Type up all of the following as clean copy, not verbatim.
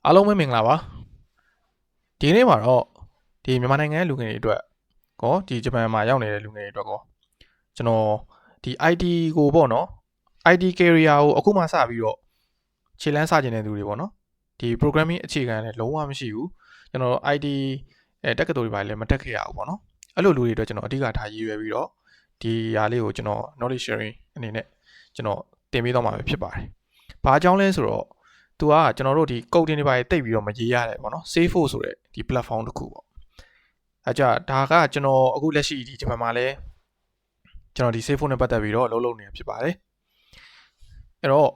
အားလုံးပဲမင်္ဂလာပါဒီနေ့မှာတော့ဒီမြန်မာနိုင်ငံလူငယ်တွေအတွက်ကောဒီဂျပန်မှာရောက်နေတဲ့လူငယ်တွေအတွက်ကောကျွန်တော်ဒီ IT ကိုပေါ့နော် IT career ကိုအခုမှစပြီးတော့ခြေလမ်းစကျင်တဲ့သူတွေပေါ့နော်ဒီ programming အခြေခံနဲ့လုံးဝမရှိဘူးကျွန်တော် IT တက္ကသိုလ်တွေပါလည်းမတက်ခဲ့ရဘူးပေါ့နော်အဲ့လိုလူတွေအတွက်ကျွန်တော်အဓိကထားရည်ရွယ်ပြီးတော့ဒီຢာလေးကိုကျွန်တော် knowledge sharing အနေနဲ့ကျွန်တော်တင်ပေးတော့မှာပဲဖြစ်ပါတယ်ဘာအကြောင်းလဲဆိုတော့သူကကျွန်တော်တို့ဒီ coding တွေပါတိတ်ပြီးတော့မရေးရတယ်ပေါ့နော် Salesforce ဆိုတဲ့ဒီ platform တစ်ခုပေါ့အဲကြဒါကကျွန်တော်အခုလက်ရှိဒီဂျပန်မှာလဲကျွန်တော်ဒီ Salesforce နဲ့ပတ်သက်ပြီးတော့အလုပ်လုပ်နေတာဖြစ်ပါတယ်အဲ့တော့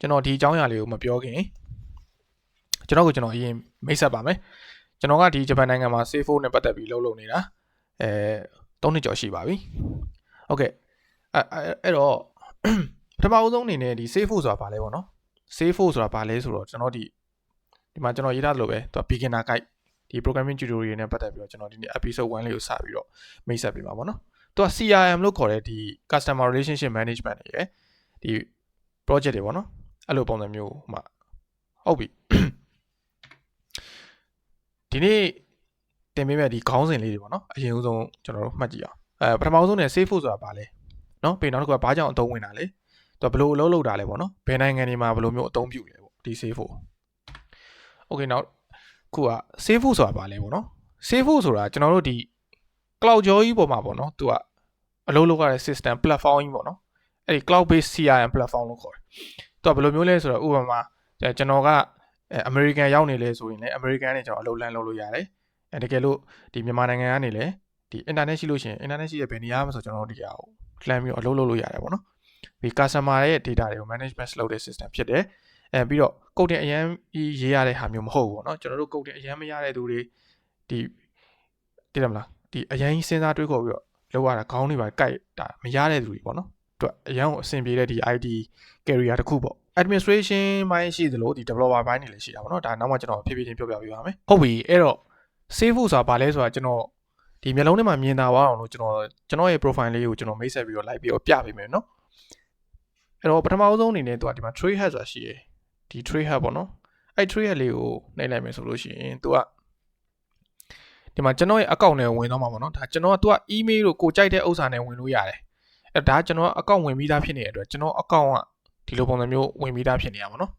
ကျွန်တော်ဒီအကြောင်းအရာလေးကိုမပြောခင်ကျွန်တော်အရင်မိတ်ဆက်ပါမယ်ကျွန်တော်ကဒီဂျပန်နိုင်ငံမှာ Salesforce နဲ့ပတ်သက်ပြီးလုပ်နေတာ3နှစ်ကျော်ရှိပါပြီဟုတ်ကဲ့အဲ့တော့ပထမအဆုံးအနေနဲ့ဒီ Salesforce ဆိုတာဘာလဲပေါ့နော် Salesforce ဆိုတာဘာလဲဆိုတော့ကျွန်တော်ဒီမှာကျွန်တော်ရေးထားသလိုပဲသူက beginner guide ဒီ programming tutorial နဲ့ပတ်သက်ပြီးတော့ကျွန်တော်ဒီနေ့ episode 1လေးကိုစပြီးတော့မိတ်ဆက်ပေးပါပေါ့နော်သူက CRM လို့ခေါ်တဲ့ဒီ customer relationship management တွေရယ်ဒီ project တွေပေါ့နော်အဲ့လိုပုံစံမျိုးမှာဟုတ်ပြီဒီနေ့တင်ပေးမဲ့ဒီခေါင်းစဉ်လေးတွေပေါ့နော်အရင်ဆုံးကျွန်တော်တို့မှတ်ကြည့်အောင်ပထမဆုံးနဲ့ Salesforce ဆိုတာဘာလဲနော်ပြီးနောက်တစ်ခုကဘာကြောင့်အသုံးဝင်တာလဲသူကဘယ်လိုအလုပ်လုပ်တာလဲပေါ့နော်ဘယ်နိုင်ငံတွေမှာဘယ်လိုမျိုးအသုံးပြုလဲပေါ့ဒီ Salesforce Okay နောက်ခုက Salesforce ဆိုတာဘာလဲပေါ့နော် Salesforce ဆိုတာကျွန်တော်တို့ဒီ cloud ကြောကြီးပေါ်မှာပေါ့နော်သူကအလုပ်လုပ်ရတဲ့ system platform ကြီးပေါ့နော်အဲ့ဒီ cloud based CRM platform လို့ခေါ်တယ်သူကဘယ်လိုမျိုးလဲဆိုတော့ဥပမာကျွန်တော်ကAmerican ရောက်နေလဲဆိုရင်လည်း American နဲ့ကျွန်တော်အလုပ်လမ်းလုပ်လို့ရတယ်တကယ်လို့ဒီမြန်မာနိုင်ငံကနေလည်းဒီ internet ရှိလို့ရှိရင် internet ရှိတဲ့ဘယ်နေရာမှာဆိုကျွန်တော်တို့ဒီဟာကိုလှမ်းပြီးတော့အလုပ်လုပ်လို့ရတယ်ပေါ့နော်ဒီ customer ရဲ့ data တွေကို management လုပ်တဲ့ system ဖြစ်တယ်ပြီးတော့ coding အရန်ရေးရတဲ့ဟာမျိုးမဟုတ်ဘူးပေါ့နော်ကျွန်တော်တို့ coding အရန်မရတဲ့သူတွေဒီသိတယ်မလားဒီအရန်စဉ်းစားတွေးခေါ်ပြီးတော့လောက်ရတာခေါင်းတွေပါကြိုက်တာမရတဲ့သူတွေပေါ့နော်သူအရန်ကိုအဆင်ပြေတဲ့ဒီ IT career တစ်ခုပေါ့ administration ဘိုင်းရှိသလိုဒီ developer ဘိုင်းတွေလည်းရှိတာပေါ့နော်ဒါနောက်မှကျွန်တော်ဖြည်းဖြည်းချင်းပြောပြပေးပါမယ်ဟုတ်ပြီအဲ့တော့ Salesforce ဆိုတာဘာလဲဆိုတာကျွန်တော်ဒီမျက်လုံးထဲမှာမြင်သာသွားအောင်လို့ကျွန်တော်ရဲ့ profile လေးကိုကျွန်တော်မိတ်ဆက်ပြီးတော့ like ပြီးတော့ပြပေးမယ်နော်အဲ့တော့ပထမဆုံးအနေနဲ့သူကဒီမှာ trade hat ဆိုတာရှိတယ်ဒီ trade hat ပေါ့နော်အဲ့ trade hat လေးကိုနှိပ်လိုက်မယ်ဆိုလို့ရှိရင်သူကဒီမှာကျွန်တော်ရဲ့ account နဲ့ဝင်သွားမှာပေါ့နော်ဒါကျွန်တော်ကသူက email ကိုကိုကြိုက်တဲ့ဥစ္စာနဲ့ဝင်လို့ရတယ်အဲ့ဒါကျွန်တော် account ဝင်ပြီးသားဖြစ်နေတဲ့အတွက်ကျွန်တော် account ကဒီလိုပုံစံမျိုးဝင်ပြီးသားဖြစ်နေရပါတော့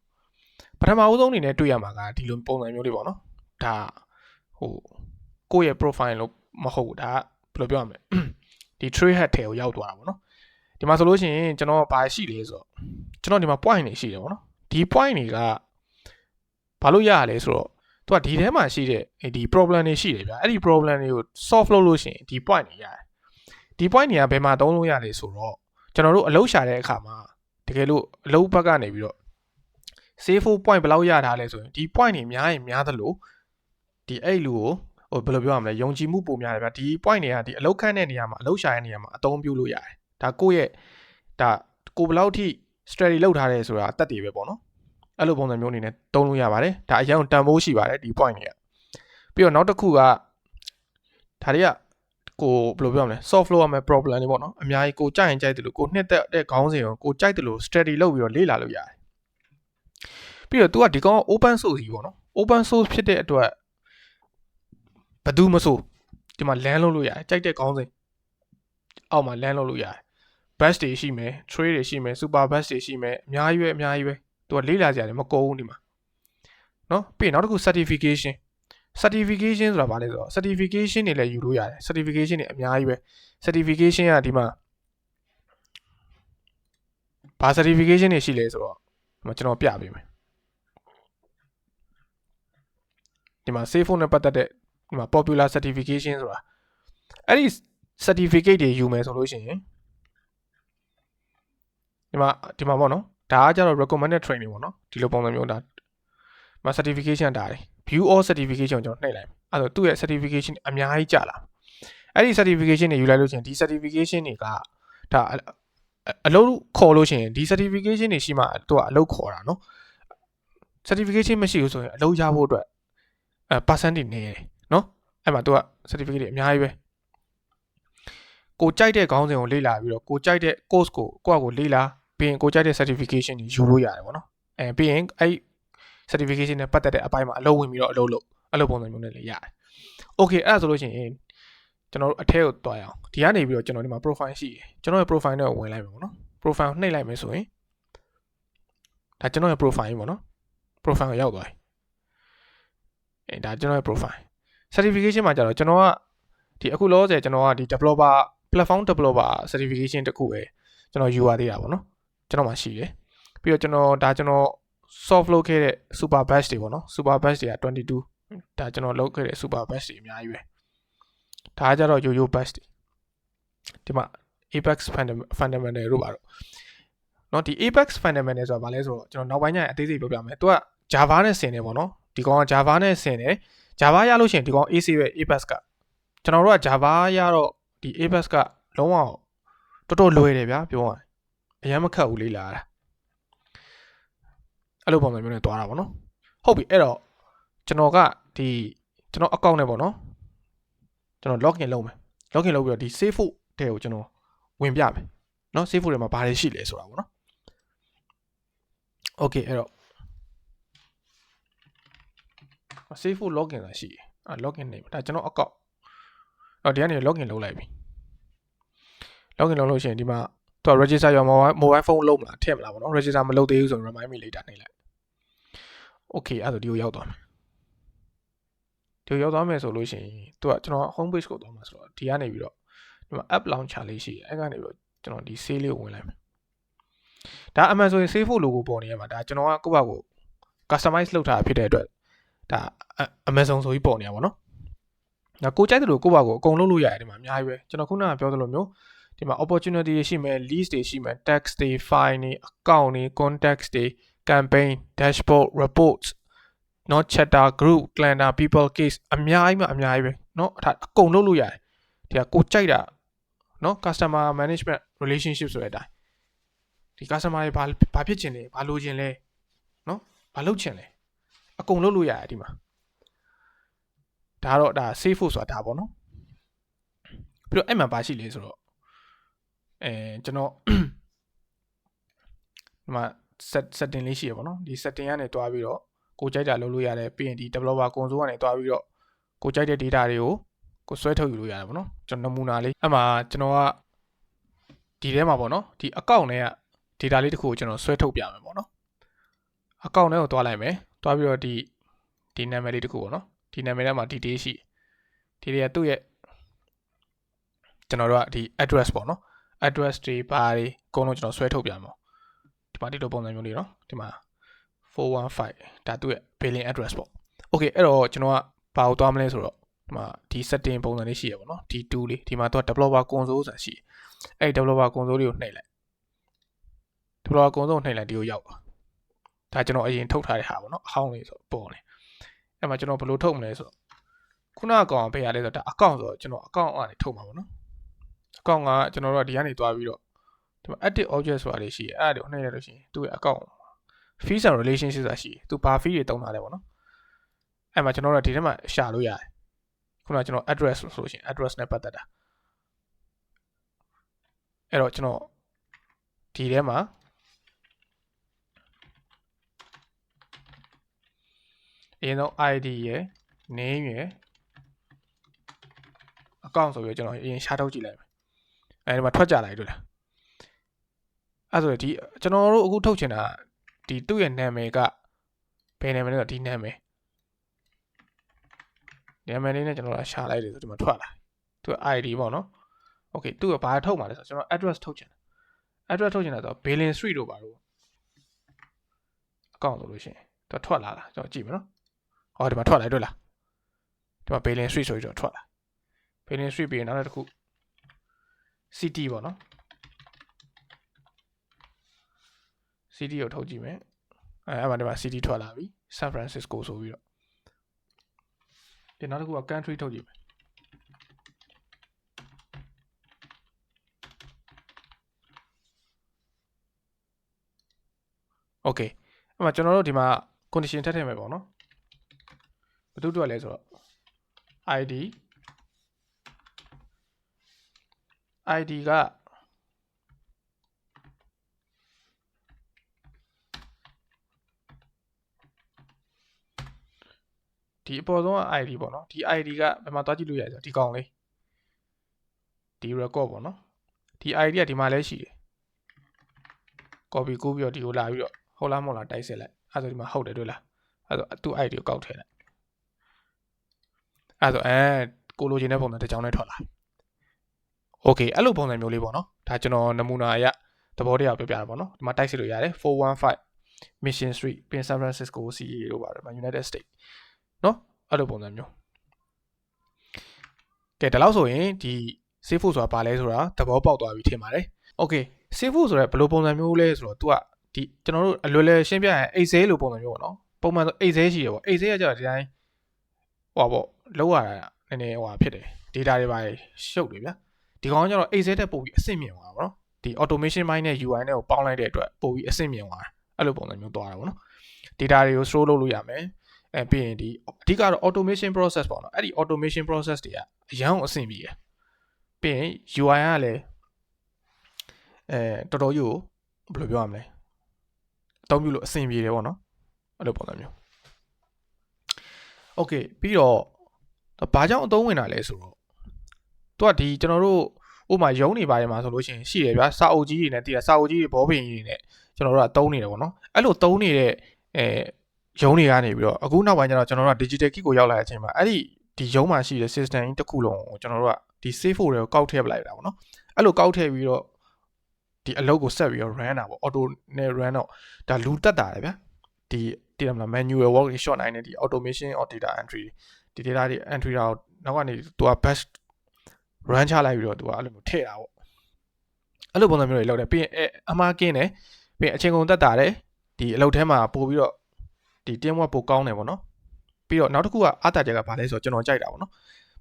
ပထမဦးဆုံးအနေနဲ့တွေ့ရမှာကဒီလိုပုံစံမျိုးလေးပေါ့နော်ဒါဟိုကိုယ့်ရဲ့ profile လို့မဟုတ်ဘူးဒါဘယ်လိုပြောရမလဲဒီ trade hat ထဲကိုရောက်သွားတာပေါ့နော်ဒီမှာဆိုလို့ရှိရင်ကျွန်တော်ဘာရှိလဲဆိုတော့ကျွန်တော်ဒီမှာ point တွေရှိတယ်ပေါ့နော်ဒီ point တွေကဘာလို့ရရလဲဆိုတော့သူကဒီထဲမှာရှိတဲ့ဒီ problem တွေရှိတယ်ဗျာအဲ့ဒီ problem တွေကို solve လုပ်လို့ရှိရင်ဒီ point တွေရတယ်ဒီ point တွေကဘယ်မှာသုံးလို့ရလဲဆိုတော့ကျွန်တော်တို့အလုပ်ရှာတဲ့အခါမှာတကယ်လို့အလုပ်ဘက်ကနေပြီးတော့ Salesforce point ဘယ်လောက်ရထားလဲဆိုရင်ဒီ point တွေများရင်များသလိုဒီအဲ့လူကိုဟိုဘယ်လိုပြောရမလဲယုံကြည်မှုပိုများတယ်ဗျာဒီ point တွေကဒီအလုပ်ခန့်တဲ့နေရာမှာအလုပ်ရှာတဲ့နေရာမှာအသုံးပြုလို့ရတယ်ဒါကိုယ့်ရဲ့ဒါကိုဘယ်လောက်ထိ strategy လောက်ထားတယ်ဆိုတာအသက်တွေပဲပေါ့နော်အဲ့လိုပုံစံမျိုးအနေနဲ့သုံးလို့ရပါတယ်ဒါအရင်တန်ဖိုးရှိပါတယ်ဒီ point တွေကပြီးတော့နောက်တစ်ခုကဒါတွေကကိုဘယ်လိုပြောမလဲ soft flow ရမယ် problem တွေပေါ့နော်အများကြီးကိုကြိုက်ရင်ကြိုက်တယ်လို့ကိုနှစ်သက်တဲ့ခေါင်းစဉ်ကိုကြိုက်တယ်လို့ strategy လုပ်ပြီးတော့လေ့လာလို့ရတယ်ပြီးတော့ तू ကဒီကောင် open source ကြီးပေါ့နော် open source ဖြစ်တဲ့အတွက်ဘယ်သူမဆိုဒီမှာ land လုပ်လို့ရတယ်ကြိုက်တဲ့ခေါင်းစဉ်အောက်မှာ land လုပ်လို့ရတယ် batch တွေရှိမယ် trade တွေရှိမယ် super batch တွေရှိမယ်အများကြီးပဲသူကလေ့လာကြတယ်မကုန်ဘူးဒီမှာနော်ပြီးနောက်တစ်ခု certification ဆိုတာဘာလဲဆိုတော့ certification တွေလည်းယူလို့ရတယ် certification တွေအများကြီးပဲ certification ကဒီမှာဘာ certification တွေရှိလဲဆိုတော့ဒီမှာကျွန်တော်ပြပေးမယ်ဒီမှာ Salesforce နဲ့ပတ်သက်တဲ့ဒီမှာ popular certification ဆိုတာအဲ့ဒီ certificate တွေယူမယ်ဆိုလို့ရှိရင်ဒီမှာပေါ့နော်ဒါကကြတော့ recommended training ပေါ့နော်ဒီလိုပုံစံမျိုးဒါမှာ certification ဒါတွေ view all certification ကိုကျွန်တော်နှိပ်လိုက်အဲ့တော့သူ့ရဲ့ certification အများကြီးကြာလာအဲ့ဒီ certification တွေယူလိုက်လို့ရှိရင်ဒီ certification တွေကဒါအလုပ်ခေါ်လို့ရှိရင်ဒီ certification တွေရှိမှသူကအလုပ်ခေါ်တာနော် certification မရှိဘူးဆိုရင်အလုပ်ရဖို့အတွက်percentage နေတယ်နော်အဲ့မှာသူက certificate တွေအများကြီးပဲကိုကြိုက်တဲ့ခေါင်းစဉ်ကိုလေ့လာပြီးတော့ကိုကြိုက်တဲ့ course ကိုကိုယ့်အကိုလေ့လာပြီးရင်ကိုကြိုက်တဲ့ certification တွေယူလို့ရတယ်ပေါ့နော်ပြီးရင်အဲ့ certification နဲ့ပတ်သက်တဲ့အပိုင်းမှာအလုပ်ဝင်ပြီးတော့အလုပ်လုပ်အဲ့လိုပုံစံမျိုးနဲ့လည်းရတယ် okay အဲ့ဒါဆိုလို့ရှိရင်ကျွန်တော်တို့အထက်ကိုတွားရအောင်ဒီကနေပြီးတော့ကျွန်တော်ဒီမှာ profile ရှိတယ်ကျွန်တော်ရဲ့ profile နဲ့ဝင်လိုက်မယ်ပေါ့နော် profile နှိပ်လိုက်မယ်ဆိုရင်ဒါကျွန်တော်ရဲ့ profile ပေါ့နော် profile ကိုရောက်သွားပြီဒါကျွန်တော်ရဲ့ profile certification မှာကျတော့ကျွန်တော်ကဒီအခုလောဆယ်ကျွန်တော်ကဒီ developer platform developer certification တခုပဲကျွန်တော်ယူရသေးတာပေါ့နော်ကျွန်တော်မှရှိတယ်ပြီးတော့ကျွန်တော် soft လုပ်ခဲ့တဲ့ super batch တွေပေါ့နော် super batch တွေက22ဒါကျွန်တော်လုပ်ခဲ့တဲ့ super batch တွေအများကြီးပဲဒါကကြတော့ yo batch တွေဒီမှာ apex fundamental တို့ပါတော့เนาะဒီ apex fundamental ဆိုတာဘာလဲဆိုတော့ကျွန်တော်နောက်ပိုင်းကျရင်အသေးစိတ်ပြောပြမယ်သူက java နဲ့ဆင်တယ်ပေါ့နော်ဒီကောင်က java နဲ့ဆင်တယ် java ရလို့ရှိရင်ဒီကောင် AC ပဲ apex ကကျွန်တော်တို့က java ရတော့ဒီ apex ကလုံးဝတော်တော်လွယ်တယ်ဗျာပြောရရင်အရင်မခက်ဘူးလေလာတာအဲ့လိုပုံစံမျိုးနဲ့တွားတာပေါ့နော်ဟုတ်ပြီအဲ့တော့ကျွန်တော်ဒီကျွန်တော် account နဲ့ပေါ့နော်ကျွန်တော် login လုပ်မယ် login လုပ်ပြီးတော့ဒီ save ဖို့တဲ့ကိုကျွန်တော်ဝင်ပြမယ်เนาะ save ဖို့ထဲမှာဘာတွေရှိလဲဆိုတာပေါ့နော် okay အဲ့တော့ save ဖို့ login ဆိုတာရှိတယ်login name ဒါကျွန်တော် account အဲ့ဒီကနေ login လုပ်လိုက်ပြီ login လုပ်လို့ရှိရင်ဒီမှာသူက register your mobile phone လုပ်မလားထည့်မလားပေါ့နော် register မလုပ်သေးဘူးဆိုရင် remind me later နှိပ်လိုက် okay အဲ့ဒါဒီကိုရောက်သွားမယ်ဒီကိုရောက်သွားမယ်ဆိုလို့ရှိရင်သူကကျွန်တော် home page ကိုသွားမှာဆိုတော့ဒီကနေပြီးတော့ဒီမှာ app launcher လေးရှိတယ်အဲ့ကနေပြီးတော့ကျွန်တော်ဒီ save လေးကိုဝင်လိုက်မယ်ဒါအမှန်ဆိုရင် save ဖို့ logo ပေါ်နေရမှာဒါကျွန်တော်ကကိုယ့်ဘာကို customize လုပ်ထားဖြစ်တဲ့အတွက်ဒါ Amazon ဆိုပြီးပေါ်နေရပါတော့ဒါကိုကြိုက်တယ်လို့ကိုယ့်ဘာကိုအကုန်လုပ်လို့ရတယ်ဒီမှာအများကြီးပဲကျွန်တော်ခုနကပြောသလိုမျိုးဒီမှာ opportunity တွေရှိမယ် list တွေရှိမယ် text တွေ file တွေ account တွေ contacts တွေ campaign dashboard reports not chatter group calendar people case အများကြီးပဲเนาะဒါအကုန်လုပ်လို့ရတယ်ဒီကကိုကြိုက်တာเนาะ customer management relationship ဆိုတဲ့အတိုင်းဒီ customer တွေဘာဖြစ်ချင်လဲဘာလိုချင်လဲเนาะဘာလုပ်ချင်လဲအကုန်လုပ်လို့ရတယ်ဒီမှာဒါတော့ဒါ save ဖို့ဆိုတာဒါပေါ့နော်ပြီးတော့အဲ့မှာဘာရှိလဲဆိုတော့ကျွန်တော်ဒီမှာ setting လေးရှိရပါတော့ဒီ setting ကနေတွားပြီးတော့ကိုကြိုက်တာလုပ်လို့ရတယ်ပြီးရင်ဒီ developer console ကနေတွားပြီးတော့ကိုကြိုက်တဲ့ data တွေကိုကိုဆွဲထုတ်ယူလို့ရတယ်ပေါ့နော်ကျွန်တော်နမူနာလေးအဲ့မှာကျွန်တော်ကဒီထဲမှာပေါ့နော်ဒီ account နဲ့က data လေးတစ်ခုကိုကျွန်တော်ဆွဲထုတ်ပြမယ်ပေါ့နော် account နဲ့ကိုတွားလိုက်မယ်တွားပြီးတော့ဒီနာမည်လေးတစ်ခုပေါ့နော်ဒီနာမည်ထဲမှာ detail ရှိဒီတွေကသူ့ရဲ့ကျွန်တော်တို့ကဒီ address ပေါ့နော် address တွေဘာတွေအကုန်လုံးကျွန်တော်ဆွဲထုတ်ပြမှာဒီမှာဒီလိုပုံစံမျိုးလေးနော်ဒီမှာ415ဒါသူ့ရဲ့ billing address ပေါ့ okay အဲ့တော့ကျွန်တော်ကဘာကိုသွားမလဲဆိုတော့ဒီမှာဒီ setting ပုံစံလေးရှိရပါတော့ဒီ2လေးဒီမှာသူက developer console ဆိုတာရှိအဲ့ developer console လေးကိုနှိပ်လိုက် developer console နှိပ်လိုက်ဒီကိုရောက်ဒါကျွန်တော်အရင်ထုတ်ထားတဲ့ဟာပေါ့နော်အဟောင်းလေးဆိုပေါ်နေအဲ့မှာကျွန်တော်ဘယ်လိုထုတ်မလဲဆိုတော့ခုနကကောင်ပေးရလဲဆိုတော့ဒါ account ဆိုတော့ကျွန်တော် account ကနေထုတ်မှာပေါ့နော် account ကကျွန်တော်တို့ကဒီကနေတွားပြီးတော့ဒီမှာ active object ဆိုတာလေးရှိတယ်အဲ့ဒါကိုနှိပ်လိုက်လို့ရှိရင်သူ့ရဲ့ account fees and relationship ဆိုတာရှိတယ်သူဘာ fee တွေတုံးထားလဲပေါ့နော်အဲ့မှာကျွန်တော်တို့ဒီထဲမှာရှာလို့ရတယ်ခုနကကျွန်တော် address ဆိုလို့ရှိရင် address နဲ့ပတ်သက်တာအဲ့တော့ကျွန်တော်ဒီထဲမှာအရင်ဆုံး ID ရယ် name ရယ် account ဆိုပြီးကျွန်တော်အရင်ရှာထုတ်ကြည့်လိုက်မယ်အဲဒီမှာထွက်ကြလိုက်တွေ့လားအဲ့ဆိုဒီကျွန်တော်တို့အခုထုတ်ချင်တာဒီသူ့ရဲ့နာမည်ကဘယ်နာမည်လဲဆိုဒီနာမည်လေးနဲ့ကျွန်တော်ရှာလိုက်တယ်ဆိုဒီမှာထွက်လာသူ့ ID ပေါ့နော် okay သူ့ကဘာထုတ်မှာလဲဆိုတော့ကျွန်တော် address ထုတ်ချင်တယ် address ထုတ်ချင်တာဆိုတော့ Billing Street တို့ပါတော့အကောင့်ဆိုလို့ရှိရင်သူထွက်လာကျွန်တော်ကြည့်မယ်နော်ဟောဒီမှာထွက်လာတွေ့လားဒီမှာ Billing Street ဆိုပြီးတော့ထွက်လာ Billing Street ပြီးရင်နောက်တစ်ခု city ပေါ့နော် city ကိုထုတ်ကြည့်မယ်အဲ့မှာဒီမှာ city ထွက်လာပြီ San Francisco ဆိုပြီးတော့ဒီနောက်တစ်ခုက country ထုတ်ကြည့်မယ် okay အဲ့မှာကျွန်တော်တို့ဒီမှာ condition ထည့်ထည့်မယ်ပေါ့နော်ဘယ်သူတို့လဲဆိုတော့ ID က ဒီအပေါ်ဆုံးက ID ပေါ့နော်ဒီ ID ကဘယ်မှာသွားကြည့်လို့ရလဲဆိုတော့ဒီကောင်လေးဒီ record ပေါ့နော်ဒီ ID ကဒီမှာလဲရှိတယ် copy ကူးပြီးတော့ဒီကိုလာပြီးတော့ဟုတ်လားမဟုတ်လားတိုက်ဆက်လိုက်အဲ့ဆိုဒီမှာဟုတ်တယ်တွေ့လားအဲ့ဆိုသူ ID ကိုကောက်ထည့်လိုက်အဲ့ဆိုကိုလိုချင်တဲ့ပုံစံတစ်ကြောင်းနဲ့ထွက်လာ Okay အဲ့လိုပုံစံမျိုးလေးပေါ့နော်ဒါကျွန်တော်နမူနာအရသဘောတရားပြောပြတာပေါ့နော်ဒီမှာတိုက်စစ်လို့ရတယ်415 Mission Street ပြင် San Francisco CA လို့ပါတယ်မှာ United States နော်အဲ့လိုပုံစံမျိုးကဲဒါလောက်ဆိုရင်ဒီ Safe Food ဆိုတာဘာလဲဆိုတာသဘောပေါက်သွားပြီထင်ပါတယ် Okay Safe Food ဆိုရဲဘယ်လိုပုံစံမျိုးလဲဆိုတော့ तू ကဒီကျွန်တော်တို့အလွယ်လွယ်ရှင်းပြရင်အိတ်ဆေးလိုပုံစံမျိုးပေါ့နော်ပုံမှန်ဆိုအိတ်ဆေးရှိရပေါ့အိတ်ဆေးကကျတော့ဒီတိုင်းဟိုပေါ့လောက်ရတာနည်းနည်းဟိုဖြစ်တယ် data တွေပါရှုပ်တယ်ဗျာဒီကောင်ကကျတော့အိတ်ဆေးတက်ပို့ပြီးအဆင့်မြင့်သွားတာပေါ့နော်ဒီ automation mind နဲ့ UI နဲ့ကိုပေါင်းလိုက်တဲ့အတွက်ပို့ပြီးအဆင့်မြင့်သွားတာအဲ့လိုပုံစံမျိုးသွားတာပေါ့နော် data တွေကို store လုပ်လို့ရမယ်ပြီးရင်ဒီအဓိကတော့ automation process ပေါ့နော်အဲ့ဒီ automation process တွေကအရန်အဆင့်ပြီးရပြီးရင် UI ကလည်းတော်တော်ကြီးကိုဘယ်လိုပြောရမလဲအသုံးပြုလို့အဆင်ပြေတယ်ပေါ့နော်အဲ့လိုပုံစံမျိုး Okay ပြီးတော့ဘာကြောင့်အသုံးဝင်တာလဲဆိုတော့သူကဒီကျွန်တော်တို့ဥပမာရုံးနေပါတယ်မှာဆိုလို့ရှိရင်ရှိတယ်ဗျာစာအုပ်ကြီးတွေနဲ့တည်တာစာအုပ်ကြီးတွေဘောပင်ကြီးတွေနဲ့ကျွန်တော်တို့ကသုံးနေတယ်ပေါ့နော်အဲ့လိုသုံးနေတဲ့ရုံးတွေကနေပြီးတော့အခုနောက်ပိုင်းကျတော့ကျွန်တော်တို့က digital kit ကိုရောက်လာတဲ့အချိန်မှာအဲ့ဒီရုံးမှာရှိတဲ့ system ကြီးတစ်ခုလုံးကိုကျွန်တော်တို့ကဒီ save folder ကိုကောက်ထည့်ပလိုက်တာပေါ့နော်အဲ့လိုကောက်ထည့်ပြီးတော့ဒီအလုပ်ကိုဆက်ပြီးတော့ run တာပေါ့ auto နဲ့ run တော့ဒါလူတက်တာလေဗျာဒီတည်တယ်မလား manual work short နိုင်တဲ့ဒီ automation or data entry ဒီ data တွေ entry တာကိုနောက်ကနေသူက batch run ချလိုက်ပြီးတော့သူကအဲ့လိုမျိုးထည့်တာပေါ့အဲ့လိုပုံစံမျိုးတွေလုပ်တယ်ပြီးရင်အမှားကင်းတယ်ပြီးရင်အချိန်ကုန်တက်တာတယ်ဒီအလုပ်ထဲမှာပို့ပြီးတော့ဒီ team work ပိုကောင်းတယ်ပေါ့နော်ပြီးတော့နောက်တစ်ခုကအတားချက်ကဘာလဲဆိုတော့ကျွန်တော်ကြိုက်တာပေါ့နော်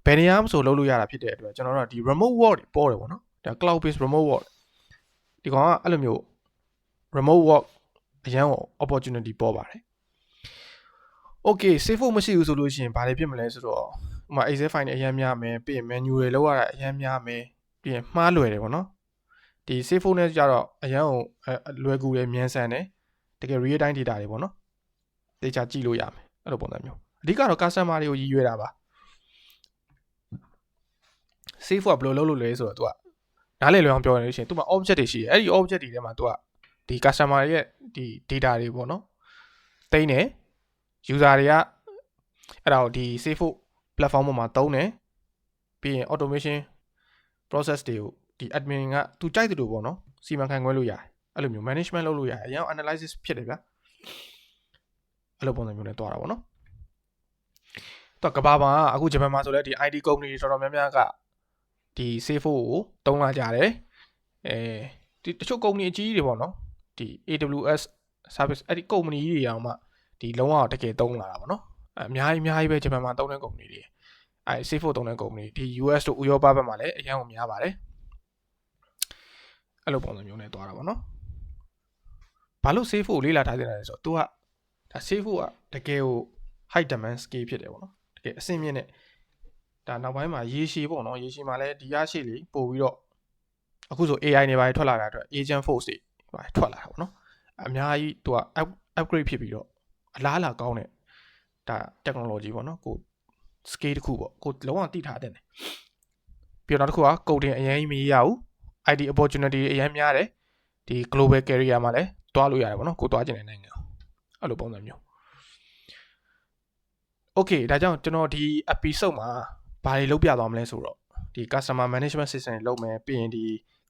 ဘယ်နေရာမှဆိုလုပ်လို့ရတာဖြစ်တဲ့အတွက်ကျွန်တော်တို့ကဒီ remote work တွေပေါ်တယ်ပေါ့နော်ဒါ cloud based remote work ဒီကောင်ကအဲ့လိုမျိုး remote work အရန် opportunity ပေါ်ပါတယ် Okay safe work မရှိဘူးဆိုလို့ရှိရင်ဘာတွေဖြစ်မလဲဆိုတော့ဥပမာ Excel file တွေအရန်များမယ်ပြီးရင် manual တွေလောက်ရတာအရန်များမယ်ပြီးရင်မှားလွယ်တယ်ပေါ့နော်ဒီ safe work နဲ့ကြတော့အရန်ကိုလွယ်ကူတယ်မြန်ဆန်တယ်တကယ် real time data တွေပေါ့နော်တေချာကြည့်လို့ရမယ်အဲ့လိုပုံစံမျိုးအဓိကတော့ customer တွေကိုရည်ရွယ်တာပါ safe work ဘယ်လိုလုပ်လို့လဲဆိုတော့ तू ကနားလည်လွယ်အောင်ပြောရလို့ရှိရင် तू မှာ object တွေရှိတယ်အဲ့ဒီ object တွေထဲမှာ तू ကဒီ customer ရဲ့ဒီ data တွေပေါ့နော်တိန်းတယ် user တွေကအဲ့ဒါကိုဒီ safe work platform ပေါ်မှာသုံးတယ်ပြီးရင် automation process တွေကိုဒီ admin က तू ကြိုက်တယ်လို့ပေါ့နော်စီမံခန့်ခွဲလို့ရတယ်အဲ့လိုမျိုး management လုပ်လို့ရတယ်အရင် analysis ဖြစ်တယ်ဗျာအဲ့လိုပုံစံမျိုးနဲ့တွားတာပေါ့နော်တော့ကဘာမှာအခုဂျပန်မှာဆိုလဲဒီ IT company တွေတော်တော်များများကဒီ safe work ကိုသုံးလာကြတယ်ဒီတချို့ company အကြီးကြီးတွေပေါ့နော်ဒီ AWS service အဲ့ဒီ company ကြီးတွေအောင်မှဒီလုံးဝတကယ်သုံးလာတာပေါ့နော်အများကြီးပဲဂျပန်မှာသုံးတဲ့ company တွေအဲ့ safe work သုံးတဲ့ company ဒီ US တို့ဥရောပဘက်မှာလည်းအများကြီးများပါတယ်အဲ့လိုပုံစံမျိုးနဲ့တွားတာပေါ့နော်ဘာလို့ safe work ကိုလေ့လာထားကြတယ်လဲဆိုတော့ तू ကဒါ safe work ကတကယ်ကို high demand scale ဖြစ်တယ်ပေါ့နော်တကယ်အဆင့်မြင့်တဲ့ဒါနောက်ပိုင်းမှာရေရှည်ပေါ့နော်ရေရှည်မှာလည်းဒီရရှိလေပို့ပြီးတော့အခုဆို AI တွေပါထွက်လာတာအတွက် agent force တွေပါထွက်လာတာပေါ့နော်အများကြီး तू က upgrade ဖြစ်ပြီးတော့အလားအလာကောင်းတဲ့ဒါ technology ပေါ့နော်ကို scale တစ်ခုပေါ့ကိုလုံးဝသိထားတဲ့ပြီးတော့နောက်တစ်ခုက coding အရင်မရဘူး IT opportunity အရင်များတယ်ဒီ global career မှာလည်းတွားလို့ရတယ်ပေါ့နော်ကိုတွားကျင်တဲ့နိုင်ငံအဲ့လိုပုံစံမျိုး Okay ဒါကြောင့်ကျွန်တော်ဒီ episode မှာဘာတွေလုပ်ပြသွားမလဲဆိုတော့ဒီ customer management system တွေလုပ်မယ်ပြီးရင်ဒီ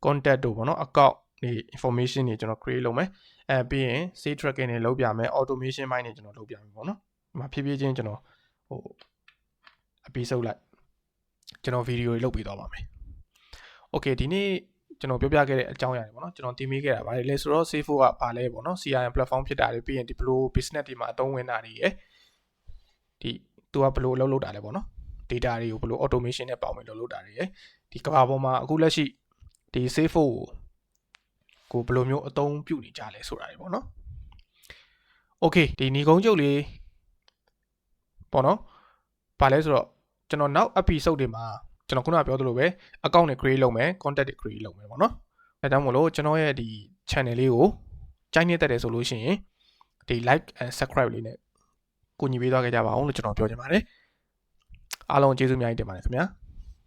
contact တို့ပေါ့နော် account တွေ information တွေကျွန်တော် create လုပ်မယ်ပြီးရင် sales tracking တွေလုပ်ပြမယ် automation ဘိုင်းတွေကျွန်တော်လုပ်ပြမယ်ပေါ့နော်ဒီမှာဖြည်းဖြည်းချင်းကျွန်တော်episode လိုက်ကျွန်တော် video တွေလုပ်ပေးသွားပါမယ် Okay ဒီနေ့ကျွန်တော်ပြောပြခဲ့တဲ့အကြောင်းအရာတွေပေါ့နော်ကျွန်တော်တင်ပေးခဲ့တာဗါလေလဲဆိုတော့ safe work ကဘာလဲပေါ့နော် CRM platform ဖြစ်တာတွေပြီးရင်ဒီဘလို business တွေမှာအသုံးဝင်တာတွေရယ်ဒီသူကဘလို့လုပ်တာလဲပေါ့နော် data တွေကိုဘလို့ automation နဲ့ပေါင်းပြီးလုပ်တာတွေရယ်ဒီကမ္ဘာပေါ်မှာအခုလက်ရှိဒီ safe work ကိုဘလို့မျိုးအသုံးပြုနေကြလဲဆိုတာတွေပေါ့နော် Okay ဒီညီကုန်းချုပ်လေးပေါ့နော်ဘာလဲဆိုတော့ကျွန်တော်နောက် episode တွေမှာကျွန်တော်ခုနကပြောသလိုပဲ account တွေ create လုပ်မယ် contact တွေ create လုပ်မယ်ပေါ့နော်အဲဒါကြောင့်မို့လို့ကျွန်တော်ရဲ့ဒီ channel လေးကိုကြိုက်နေတတ်တယ်ဆိုလို့ရှိရင်ဒီ like and subscribe လေးနဲ့ ကူညီပေးသွားခဲ့ကြပါအောင်လို့ကျွန်တော်ပြောချင်ပါတယ်အားလုံးကျေးဇူးအများကြီးတင်ပါတယ်ခင်ဗျာ